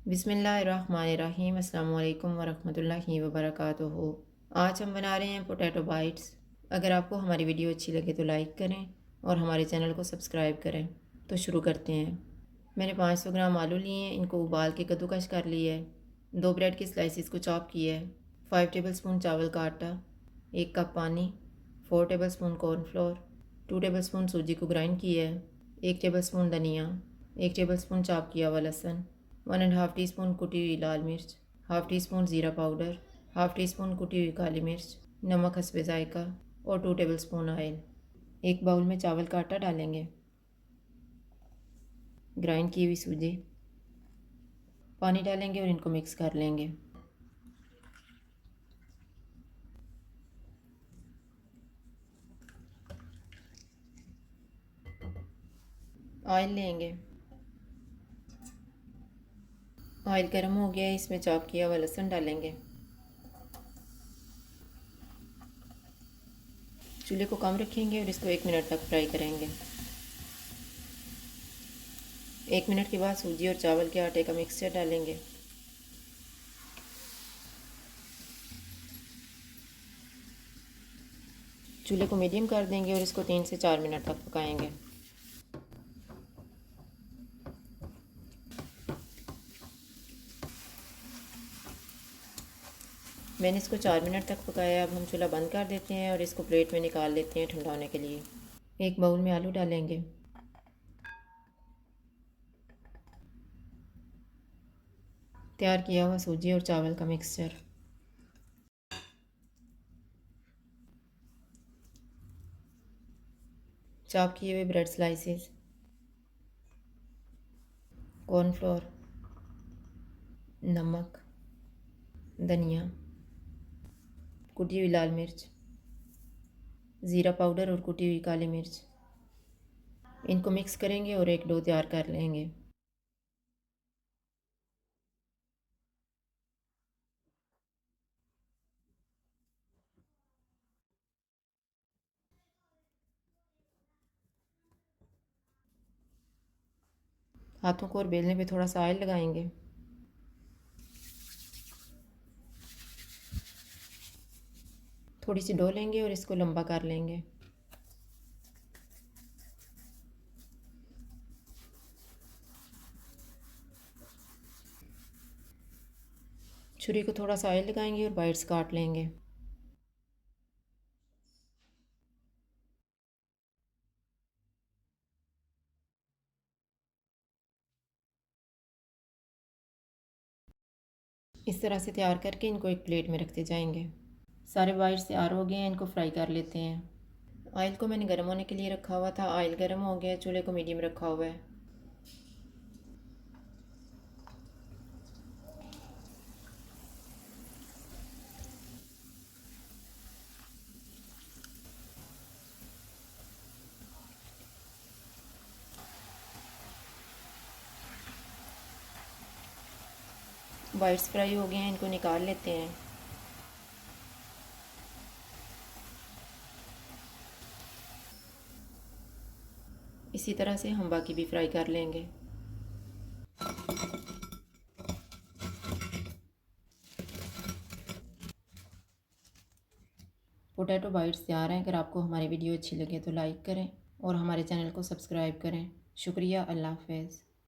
बिस्मिल्लाहिर्रहमानिर्रहीम। अस्सलाम वालेकुम वरहमतुल्लाहि वबरकातुहू। आज हम बना रहे हैं पोटैटो बाइट्स। अगर आपको हमारी वीडियो अच्छी लगे तो लाइक करें और हमारे चैनल को सब्सक्राइब करें। तो शुरू करते हैं। मैंने 500 ग्राम आलू लिए हैं, इनको उबाल के कद्दूकश कर लिया है। 2 ब्रेड के स्लाइसिस को चॉप किया है। 5 टेबल स्पून चावल का आटा, 1 कप पानी, 4 table spoon cornflour, 2 table spoon सूजी को ग्राइंड किया है, 1 टेबल स्पून धनिया, 1 टेबल स्पून चॉप किया हुआ लहसुन, 1.5 टीस्पून कुटी हुई लाल मिर्च, हाफ़ टी स्पून ज़ीरा पाउडर, हाफ़ टी स्पून कुटी हुई काली मिर्च, नमक हस्बे ज़ायका और 2 टेबल स्पून ऑयल। एक बाउल में चावल का आटा डालेंगे, ग्राइंड की हुई सूजी, पानी डालेंगे और इनको मिक्स कर लेंगे। ऑयल लेंगे, ऑयल गर्म हो गया है, इसमें चॉप किया हुआ लहसुन डालेंगे। चूल्हे को कम रखेंगे और इसको 1 मिनट तक फ्राई करेंगे। 1 मिनट के बाद सूजी और चावल के आटे का मिक्सचर डालेंगे। चूल्हे को मीडियम कर देंगे और इसको 3 से 4 मिनट तक पकाएंगे। मैंने इसको 4 मिनट तक पकाया। अब हम चूल्हा बंद कर देते हैं और इसको प्लेट में निकाल लेते हैं ठंडा होने के लिए। एक बाउल में आलू डालेंगे, तैयार किया हुआ सूजी और चावल का मिक्सचर, चॉप किए हुए ब्रेड स्लाइसेस, कॉर्नफ्लोर, नमक, धनिया, कुटी हुई लाल मिर्च, ज़ीरा पाउडर और कुटी हुई काली मिर्च। इनको मिक्स करेंगे और एक डो तैयार कर लेंगे। हाथों को और बेलने पे थोड़ा सा ऑयल लगाएंगे। थोड़ी सी डो लेंगे और इसको लंबा कर लेंगे। छुरी को थोड़ा सा ऑयल लगाएंगे और बाइट्स काट लेंगे। इस तरह से तैयार करके इनको एक प्लेट में रखते जाएंगे। सारे बाइट्स तैयार हो गए हैं, इनको फ्राई कर लेते हैं। ऑयल को मैंने गर्म होने के लिए रखा हुआ था। ऑयल गर्म हो गया, चूल्हे को मीडियम रखा हुआ है। बाइट्स फ्राई हो गए हैं, इनको निकाल लेते हैं। इसी तरह से हम बाकी भी फ्राई कर लेंगे। पोटैटो बाइट्स तैयार हैं। अगर आपको हमारी वीडियो अच्छी लगे तो लाइक करें और हमारे चैनल को सब्सक्राइब करें। शुक्रिया। अल्लाह हाफ़िज़।